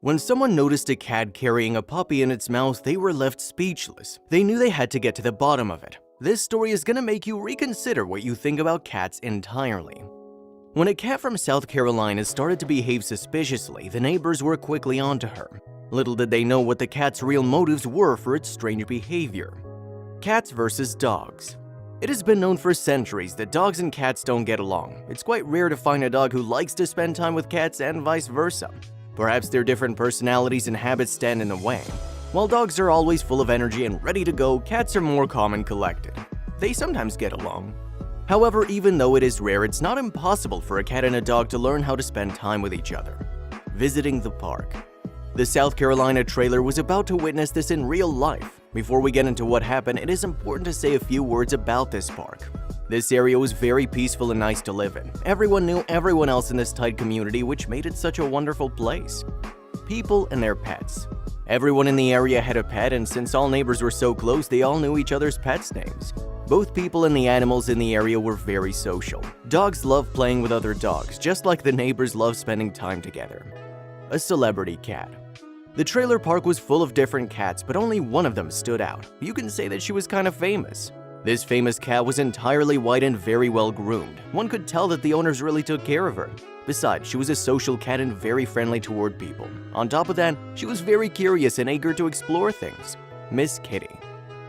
When someone noticed a cat carrying a puppy in its mouth, they were left speechless. They knew they had to get to the bottom of it. This story is gonna make you reconsider what you think about cats entirely. When a cat from South Carolina started to behave suspiciously, the neighbors were quickly onto her. Little did they know what the cat's real motives were for its strange behavior. Cats versus dogs. It has been known for centuries that dogs and cats don't get along. It's quite rare to find a dog who likes to spend time with cats and vice versa. Perhaps their different personalities and habits stand in the way. While dogs are always full of energy and ready to go, cats are more calm and collected. They sometimes get along. However, even though it is rare, it's not impossible for a cat and a dog to learn how to spend time with each other. Visiting the park. The South Carolina trailer was about to witness this in real life. Before we get into what happened, it is important to say a few words about this park. This area was very peaceful and nice to live in. Everyone knew everyone else in this tight community, which made it such a wonderful place. People and their pets. Everyone in the area had a pet, and since all neighbors were so close, they all knew each other's pets' names. Both people and the animals in the area were very social. Dogs love playing with other dogs, just like the neighbors love spending time together. A celebrity cat. The trailer park was full of different cats, but only one of them stood out. You can say that she was kind of famous. This famous cat was entirely white and very well groomed. One could tell that the owners really took care of her. Besides, she was a social cat and very friendly toward people. On top of that, she was very curious and eager to explore things. Miss Kitty.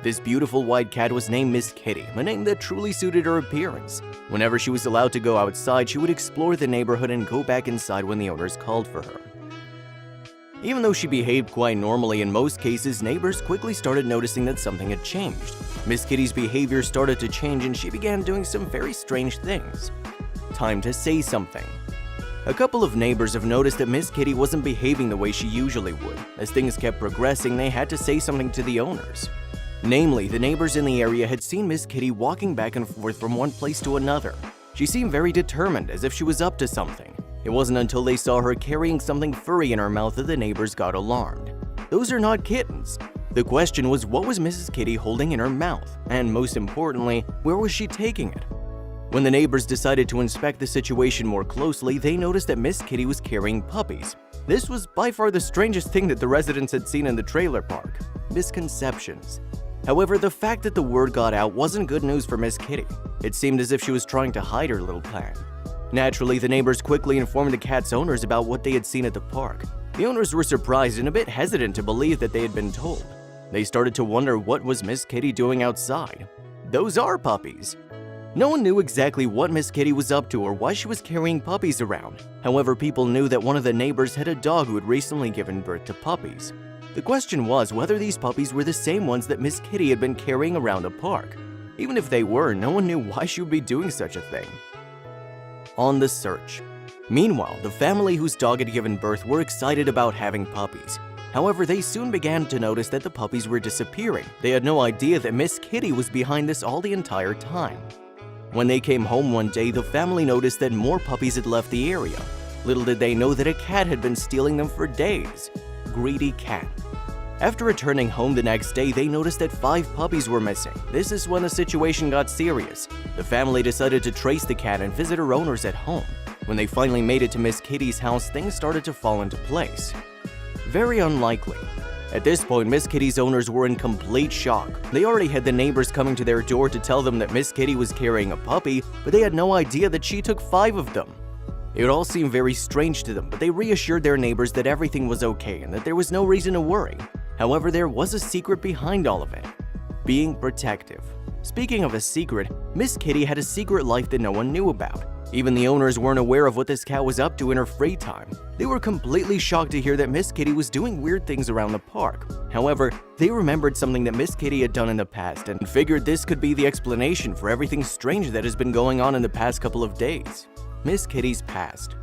This beautiful white cat was named Miss Kitty, a name that truly suited her appearance. Whenever she was allowed to go outside, she would explore the neighborhood and go back inside when the owners called for her. Even though she behaved quite normally in most cases, neighbors quickly started noticing that something had changed. Miss Kitty's behavior started to change and she began doing some very strange things. Time to say something. A couple of neighbors have noticed that Miss Kitty wasn't behaving the way she usually would. As things kept progressing, they had to say something to the owners. Namely, the neighbors in the area had seen Miss Kitty walking back and forth from one place to another. She seemed very determined, as if she was up to something. It wasn't until they saw her carrying something furry in her mouth that the neighbors got alarmed. Those are not kittens. The question was, what was Mrs. Kitty holding in her mouth? And most importantly, where was she taking it? When the neighbors decided to inspect the situation more closely, they noticed that Miss Kitty was carrying puppies. This was by far the strangest thing that the residents had seen in the trailer park. Misconceptions. However, the fact that the word got out wasn't good news for Miss Kitty. It seemed as if she was trying to hide her little plan. Naturally, the neighbors quickly informed the cat's owners about what they had seen at the park. The owners were surprised and a bit hesitant to believe that they had been told. They started to wonder what was Miss Kitty doing outside. Those are puppies. No one knew exactly what Miss Kitty was up to or why she was carrying puppies around. However, people knew that one of the neighbors had a dog who had recently given birth to puppies. The question was whether these puppies were the same ones that Miss Kitty had been carrying around the park. Even if they were, no one knew why she would be doing such a thing. On the search. Meanwhile, the family whose dog had given birth were excited about having puppies. However, they soon began to notice that the puppies were disappearing. They had no idea that Miss Kitty was behind this all the entire time. When they came home one day, the family noticed that more puppies had left the area. Little did they know that a cat had been stealing them for days. Greedy cat. After returning home the next day, they noticed that 5 puppies were missing. This is when the situation got serious. The family decided to trace the cat and visit her owners at home. When they finally made it to Miss Kitty's house, things started to fall into place. Very unlikely. At this point, Miss Kitty's owners were in complete shock. They already had the neighbors coming to their door to tell them that Miss Kitty was carrying a puppy, but they had no idea that she took 5 of them. It all seemed very strange to them, but they reassured their neighbors that everything was okay and that there was no reason to worry. However, there was a secret behind all of it. Being protective. Speaking of a secret, Miss Kitty had a secret life that no one knew about. Even the owners weren't aware of what this cat was up to in her free time. They were completely shocked to hear that Miss Kitty was doing weird things around the park. However, they remembered something that Miss Kitty had done in the past and figured this could be the explanation for everything strange that has been going on in the past couple of days. Miss Kitty's past.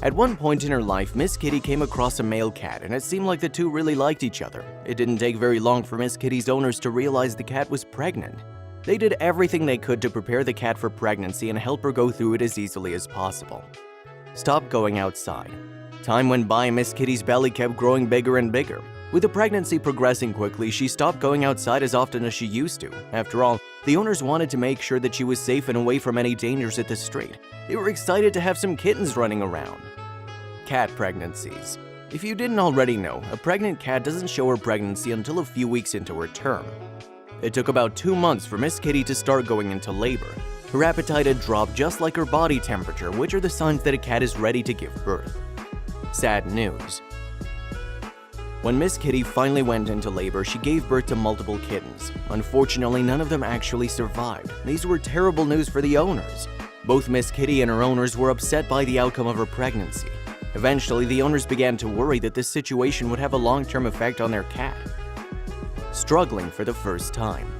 At one point in her life, Miss Kitty came across a male cat, and it seemed like the two really liked each other. It didn't take very long for Miss Kitty's owners to realize the cat was pregnant. They did everything they could to prepare the cat for pregnancy and help her go through it as easily as possible. Stop going outside. Time went by and Miss Kitty's belly kept growing bigger and bigger. With the pregnancy progressing quickly, she stopped going outside as often as she used to. After all, the owners wanted to make sure that she was safe and away from any dangers at the street. They were excited to have some kittens running around. Cat pregnancies. If you didn't already know, a pregnant cat doesn't show her pregnancy until a few weeks into her term. It took about 2 months for Miss Kitty to start going into labor. Her appetite had dropped just like her body temperature, which are the signs that a cat is ready to give birth. Sad news. When Miss Kitty finally went into labor, she gave birth to multiple kittens. Unfortunately, none of them actually survived. These were terrible news for the owners. Both Miss Kitty and her owners were upset by the outcome of her pregnancy. Eventually, the owners began to worry that this situation would have a long-term effect on their cat. Struggling for the first time.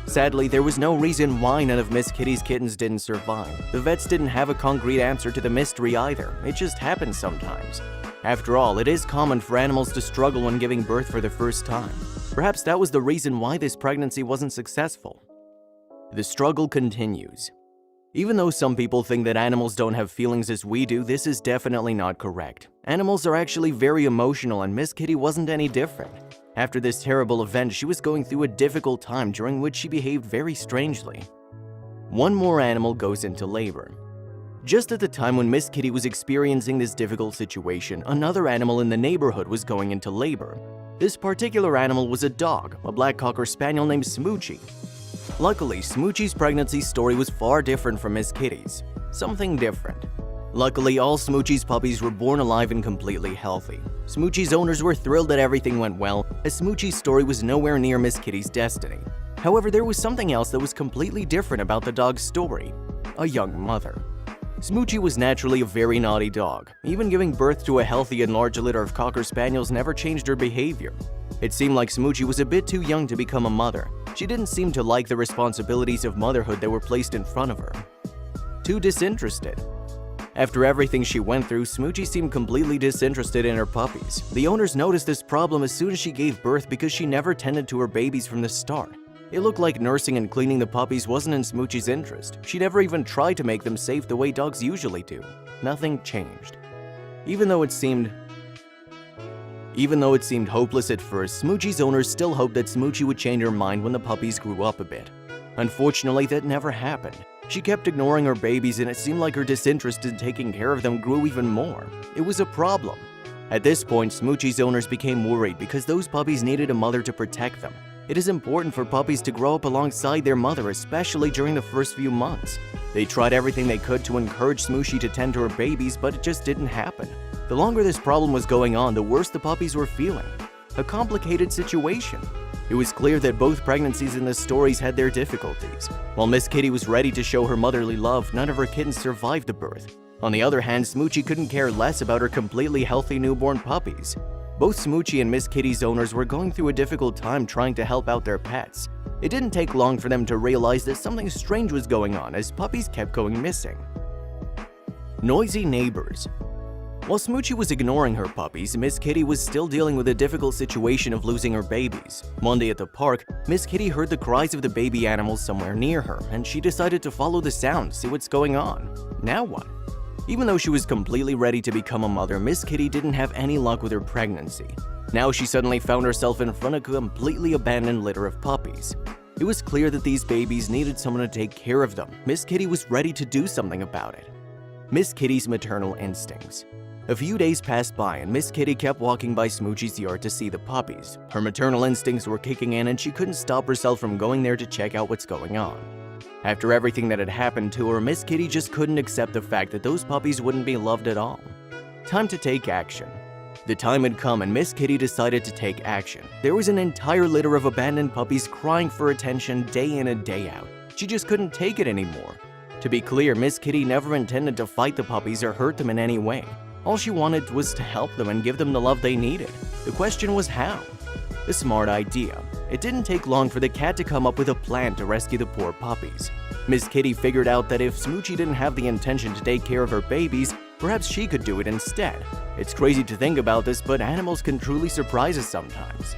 Sadly, there was no reason why none of Miss Kitty's kittens didn't survive. The vets didn't have a concrete answer to the mystery either. It just happens sometimes. After all, it is common for animals to struggle when giving birth for the first time. Perhaps that was the reason why this pregnancy wasn't successful. The struggle continues. Even though some people think that animals don't have feelings as we do, this is definitely not correct. Animals are actually very emotional, and Miss Kitty wasn't any different. After this terrible event, she was going through a difficult time during which she behaved very strangely. One more animal goes into labor. Just at the time when Miss Kitty was experiencing this difficult situation, another animal in the neighborhood was going into labor. This particular animal was a dog, a black cocker spaniel named Smoochie. Luckily, Smoochie's pregnancy story was far different from Miss Kitty's. Something different. Luckily, all Smoochie's puppies were born alive and completely healthy. Smoochie's owners were thrilled that everything went well, as Smoochie's story was nowhere near Miss Kitty's destiny. However, there was something else that was completely different about the dog's story: a young mother. Smoochie was naturally a very naughty dog. Even giving birth to a healthy and large litter of Cocker Spaniels never changed her behavior. It seemed like Smoochie was a bit too young to become a mother. She didn't seem to like the responsibilities of motherhood that were placed in front of her. Too disinterested. After everything she went through, Smoochie seemed completely disinterested in her puppies. The owners noticed this problem as soon as she gave birth because she never tended to her babies from the start. It looked like nursing and cleaning the puppies wasn't in Smoochie's interest. She never even tried to make them safe the way dogs usually do. Nothing changed. Even though it seemed hopeless at first, Smoochie's owners still hoped that Smoochie would change her mind when the puppies grew up a bit. Unfortunately, that never happened. She kept ignoring her babies, and it seemed like her disinterest in taking care of them grew even more. It was a problem. At this point, Smoochie's owners became worried because those puppies needed a mother to protect them. It is important for puppies to grow up alongside their mother, especially during the first few months. They tried everything they could to encourage Smoochie to tend to her babies, but it just didn't happen. The longer this problem was going on, the worse the puppies were feeling. A complicated situation. It was clear that both pregnancies in the stories had their difficulties. While Miss Kitty was ready to show her motherly love, none of her kittens survived the birth. On the other hand, Smoochie couldn't care less about her completely healthy newborn puppies. Both Smoochie and Miss Kitty's owners were going through a difficult time trying to help out their pets. It didn't take long for them to realize that something strange was going on as puppies kept going missing. Noisy neighbors. While Smoochie was ignoring her puppies, Miss Kitty was still dealing with a difficult situation of losing her babies. One day at the park, Miss Kitty heard the cries of the baby animals somewhere near her, and she decided to follow the sound, see what's going on. Now what? Even though she was completely ready to become a mother, Miss Kitty didn't have any luck with her pregnancy. Now she suddenly found herself in front of a completely abandoned litter of puppies. It was clear that these babies needed someone to take care of them. Miss Kitty was ready to do something about it. Miss Kitty's maternal instincts. A few days passed by and Miss Kitty kept walking by Smoochie's yard to see the puppies. Her maternal instincts were kicking in and she couldn't stop herself from going there to check out what's going on. After everything that had happened to her, Miss Kitty just couldn't accept the fact that those puppies wouldn't be loved at all. Time to take action. The time had come and Miss Kitty decided to take action. There was an entire litter of abandoned puppies crying for attention day in and day out. She just couldn't take it anymore. To be clear, Miss Kitty never intended to fight the puppies or hurt them in any way. All she wanted was to help them and give them the love they needed. The question was how? A smart idea. It didn't take long for the cat to come up with a plan to rescue the poor puppies. Miss Kitty figured out that if Smoochie didn't have the intention to take care of her babies, perhaps she could do it instead. It's crazy to think about this, but animals can truly surprise us sometimes.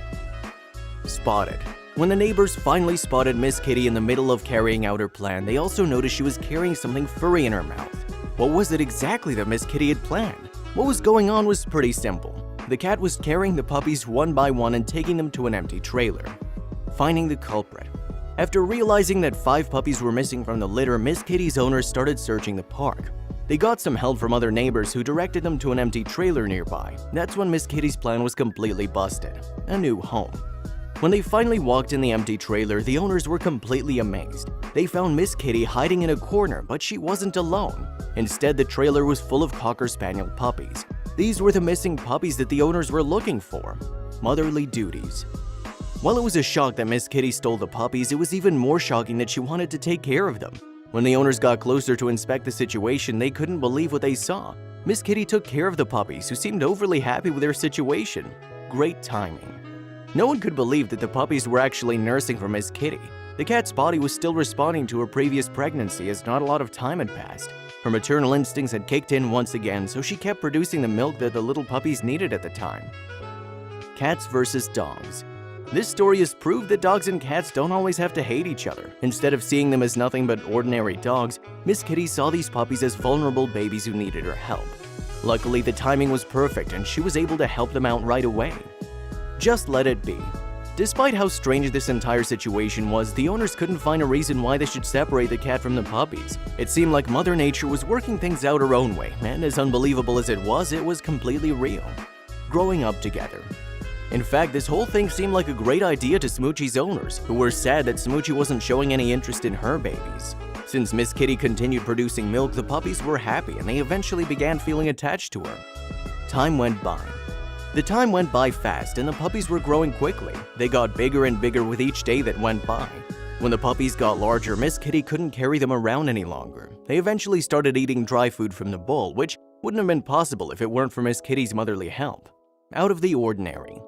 Spotted. When the neighbors finally spotted Miss Kitty in the middle of carrying out her plan, they also noticed she was carrying something furry in her mouth. What was it exactly that Miss Kitty had planned? What was going on was pretty simple. The cat was carrying the puppies one by one and taking them to an empty trailer. Finding the culprit. After realizing that 5 puppies were missing from the litter, Miss Kitty's owners started searching the park. They got some help from other neighbors who directed them to an empty trailer nearby. That's when Miss Kitty's plan was completely busted. A new home. When they finally walked in the empty trailer, the owners were completely amazed. They found Miss Kitty hiding in a corner, but she wasn't alone. Instead, the trailer was full of Cocker Spaniel puppies. These were the missing puppies that the owners were looking for. Motherly duties. While it was a shock that Miss Kitty stole the puppies, it was even more shocking that she wanted to take care of them. When the owners got closer to inspect the situation, they couldn't believe what they saw. Miss Kitty took care of the puppies, who seemed overly happy with their situation. Great timing. No one could believe that the puppies were actually nursing for Miss Kitty. The cat's body was still responding to her previous pregnancy as not a lot of time had passed. Her maternal instincts had kicked in once again, so she kept producing the milk that the little puppies needed at the time. Cats versus dogs. This story has proved that dogs and cats don't always have to hate each other. Instead of seeing them as nothing but ordinary dogs, Miss Kitty saw these puppies as vulnerable babies who needed her help. Luckily, the timing was perfect and she was able to help them out right away. Just let it be. Despite how strange this entire situation was, the owners couldn't find a reason why they should separate the cat from the puppies. It seemed like Mother Nature was working things out her own way, and as unbelievable as it was completely real. Growing up together. In fact, this whole thing seemed like a great idea to Smoochie's owners, who were sad that Smoochie wasn't showing any interest in her babies. Since Miss Kitty continued producing milk, the puppies were happy and they eventually began feeling attached to her. Time went by. The time went by fast and the puppies were growing quickly. They got bigger and bigger with each day that went by. When the puppies got larger, Miss Kitty couldn't carry them around any longer. They eventually started eating dry food from the bowl, which wouldn't have been possible if it weren't for Miss Kitty's motherly help. Out of the ordinary.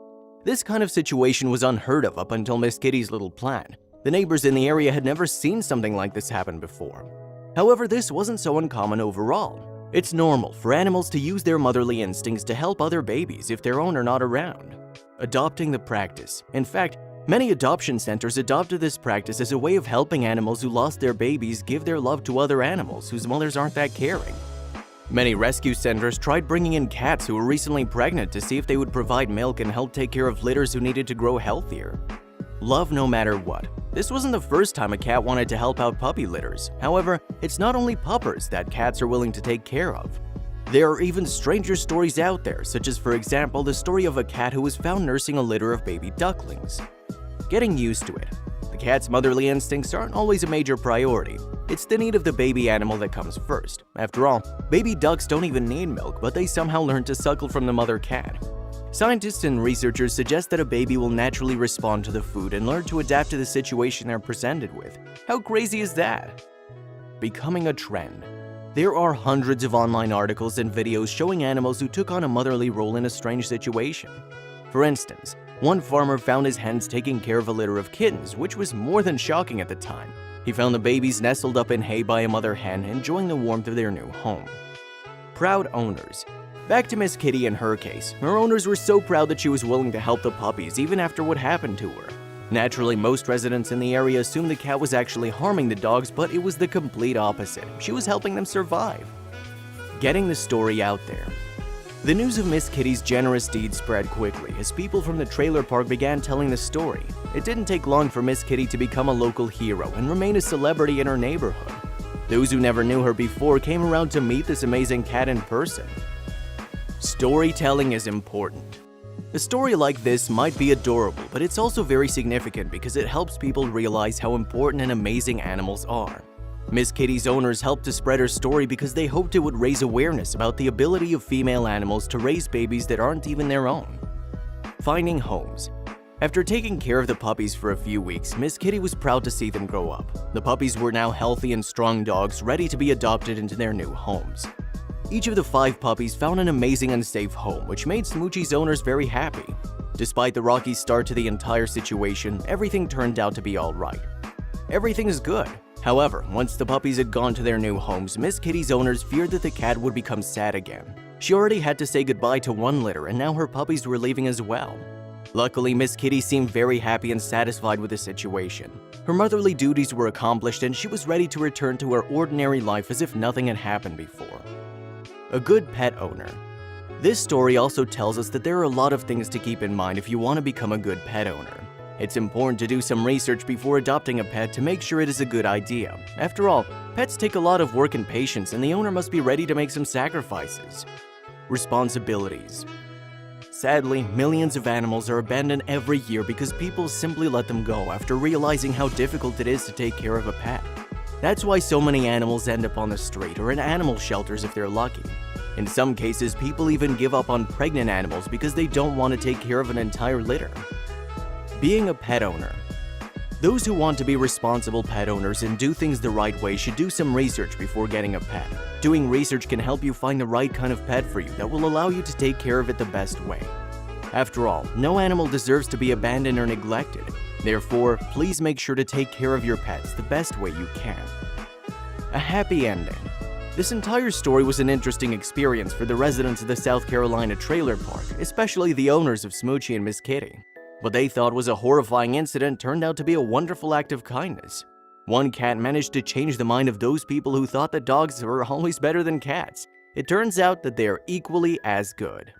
This kind of situation was unheard of up until Miss Kitty's little plan. The neighbors in the area had never seen something like this happen before. However, this wasn't so uncommon overall. It's normal for animals to use their motherly instincts to help other babies if their own are not around. Adopting the practice. In fact, many adoption centers adopted this practice as a way of helping animals who lost their babies give their love to other animals whose mothers aren't that caring. Many rescue centers tried bringing in cats who were recently pregnant to see if they would provide milk and help take care of litters who needed to grow healthier. Love no matter what. This wasn't the first time a cat wanted to help out puppy litters. However, it's not only puppers that cats are willing to take care of. There are even stranger stories out there, such as, for example, the story of a cat who was found nursing a litter of baby ducklings. Getting used to it. The cat's motherly instincts aren't always a major priority. It's the need of the baby animal that comes first. After all, baby ducks don't even need milk, but they somehow learn to suckle from the mother cat. Scientists and researchers suggest that a baby will naturally respond to the food and learn to adapt to the situation they're presented with. How crazy is that? Becoming a trend. There are hundreds of online articles and videos showing animals who took on a motherly role in a strange situation. For instance, one farmer found his hens taking care of a litter of kittens, which was more than shocking at the time. He found the babies nestled up in hay by a mother hen, enjoying the warmth of their new home. Proud owners. Back to Miss Kitty and her case. Her owners were so proud that she was willing to help the puppies even after what happened to her. Naturally, most residents in the area assumed the cat was actually harming the dogs, but it was the complete opposite. She was helping them survive. Getting the story out there. The news of Miss Kitty's generous deed spread quickly as people from the trailer park began telling the story. It didn't take long for Miss Kitty to become a local hero and remain a celebrity in her neighborhood. Those who never knew her before came around to meet this amazing cat in person. Storytelling is important. A story like this might be adorable, but it's also very significant because it helps people realize how important and amazing animals are. Miss Kitty's owners helped to spread her story because they hoped it would raise awareness about the ability of female animals to raise babies that aren't even their own. Finding homes. After taking care of the puppies for a few weeks, Miss Kitty was proud to see them grow up. The puppies were now healthy and strong dogs ready to be adopted into their new homes. Each of the 5 puppies found an amazing and safe home, which made Smoochie's owners very happy. Despite the rocky start to the entire situation, everything turned out to be all right. Everything is good. However, once the puppies had gone to their new homes, Miss Kitty's owners feared that the cat would become sad again. She already had to say goodbye to one litter, and now her puppies were leaving as well. Luckily, Miss Kitty seemed very happy and satisfied with the situation. Her motherly duties were accomplished and she was ready to return to her ordinary life as if nothing had happened before. A good pet owner. This story also tells us that there are a lot of things to keep in mind if you want to become a good pet owner. It's important to do some research before adopting a pet to make sure it is a good idea. After all, pets take a lot of work and patience, and the owner must be ready to make some sacrifices. Responsibilities. Sadly, millions of animals are abandoned every year because people simply let them go after realizing how difficult it is to take care of a pet. That's why so many animals end up on the street or in animal shelters if they're lucky. In some cases, people even give up on pregnant animals because they don't want to take care of an entire litter. Being a pet owner. Those who want to be responsible pet owners and do things the right way should do some research before getting a pet. Doing research can help you find the right kind of pet for you that will allow you to take care of it the best way. After all, no animal deserves to be abandoned or neglected. Therefore, please make sure to take care of your pets the best way you can. A happy ending. This entire story was an interesting experience for the residents of the South Carolina trailer park, especially the owners of Smoochie and Miss Kitty. What they thought was a horrifying incident turned out to be a wonderful act of kindness. One cat managed to change the mind of those people who thought that dogs were always better than cats. It turns out that they are equally as good.